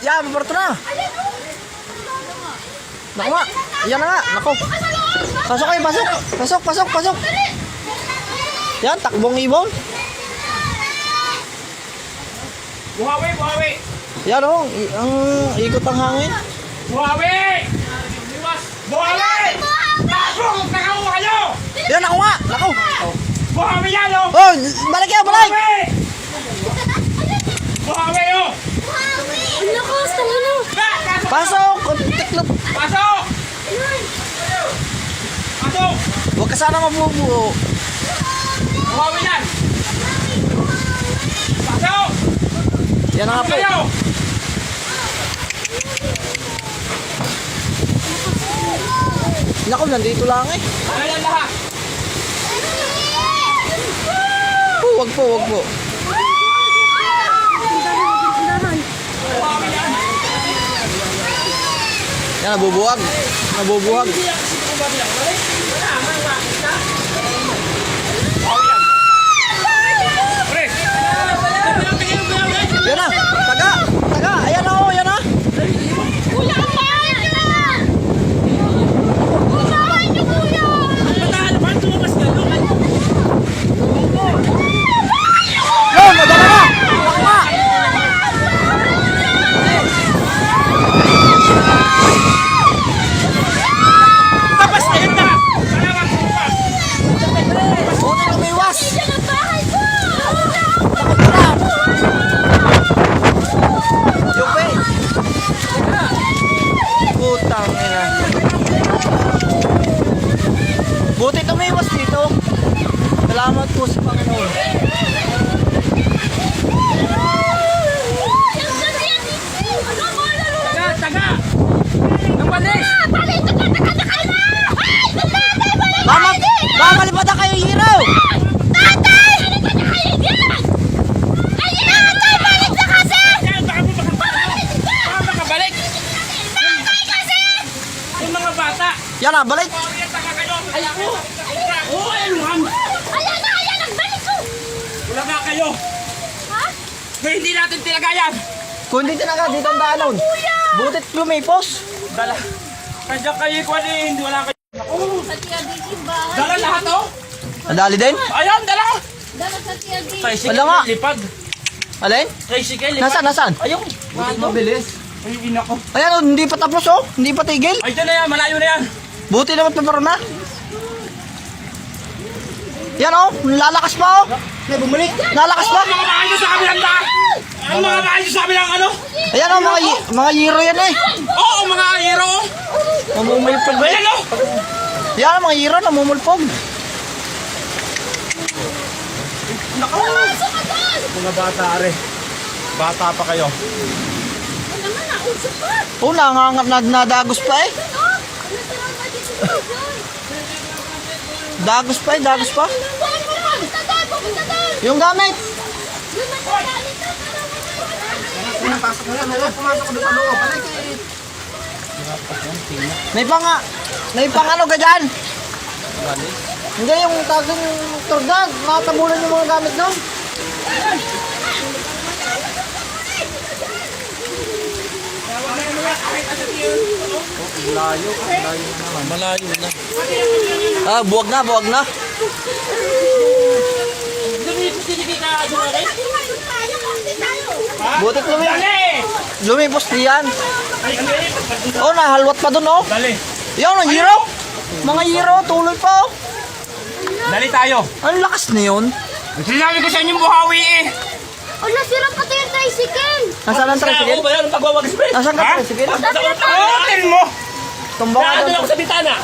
Yan, maparto na. Naku nga. Ayan na nga. Naku. Pasok kayo, pasok. Pasok, pasok, pasok. Yan, takbong ibon. Buhawi, buhawi. Yan o, ang ikot ang hangin. Buhawi! Buhawi! Takbo! Takawa kayo! Yan, naku nga. Naku. Buhawi yan, oh! Oh, balik yan, balik. Buhawi! Buhawi, oh! Lakas, tangino. Pasok. Tiklop. Pasok! Pasok! Huwag ka sana mabubuo. Buhawi yan! Pasok! Yan na nga po. Kayo! Naku, nandito lang eh. Ayan lahat! Wag po, wag po. Buhawi yan! Yan, nabubuwag. Nabubuwag. Pre! Yan na. Taga. Taga. Ayan na o, yan na. Kuya, ang bahay niyo na! Ang bahay niyo, kuya! Yun, nadala na. Naku nga. Tapos na yun na! Salamat po pa! Buti lumiwas. Yan ang bahay ko! Yupi. Putang ina. Buti tumiwas dito. Salamat po sa Panginoon. Taga! Taga! Ang balis! Balik! Taga na kayo! Ay! Tatay! Balik! Mama, mamalipad na kayo, Hiro. Tatay! Balik na kayo dyan! Ayun! Tatay! Balik na kasi! Yan! Baka mo makabalik! Tatay kasi! Yung mga bata! Yan na, balik. Ayan, taga kayo! Ay ako! Oo, ayun! Ayan na! Ayan! Ang balik ko! Wala nga kayo! Ha? Kaya hindi natin tilagayan! Kung hindi tinaga, dito ang daanon. Butit lumipos. Dala! Kaya kayo ikuha din! Hindi wala kayo! Sa Tia Dick yung bahay. Dala lahat oh! Nadali din? Ayan! Dala! Dala sa Tia Dick. Tricycle Wala nga. lipad! Alin? Tricycle lipad! Nasaan, nasaan? Ayun! Mabilis. Ay, ina ko! Ayan, oh, hindi pa tapos oh. Hindi pa tigil. Ay, dyan na yan! Malayo na yan! Buti naman pa na. Yan oh, lalakas pa oh. Bumalik. Lalakas pa. Oh, mga bahay nyo sa kabilang daan! Ang mga bahay nyo sa kabilang ano? Ayan oh, mga hero yan eh. Oo, mga hero! Mamumulpog eh. Ayan oh! Yan, mga hero namumulpog. Pumasok ka doon! Mga bata, are. Bata pa kayo. Wala nga na! Usap ka! Oh, nadagos pa eh. Ano? Ano sarang ba dito sa Joy? Dagos pa eh, dagos pa. Saan mo na? Pupunta doon! Pupunta doon! Yung gamit. Doon man sa galit ka! May pang ano ka dyan? Hindi, yung tagong turdad. Matabunan yung mga gamit doon. Malayo na. Ah, buwag na, buwag na. Butit lumipos diyan. Oh, nahalwat pa doon oh. Dali. Yan, ang hero. Mga hero, tuloy pa oh. Dali tayo. Ang lakas na yun. Sinabi ko sa inyong buhawi eh. Wala, sira pati yung tricycle! Nasaan ang tricycle? Ako ba yan? Pagwawag express. Nasaan ka tricycle? Sa hotel mo. Tumbang ka Naano doon. ako sa bitana.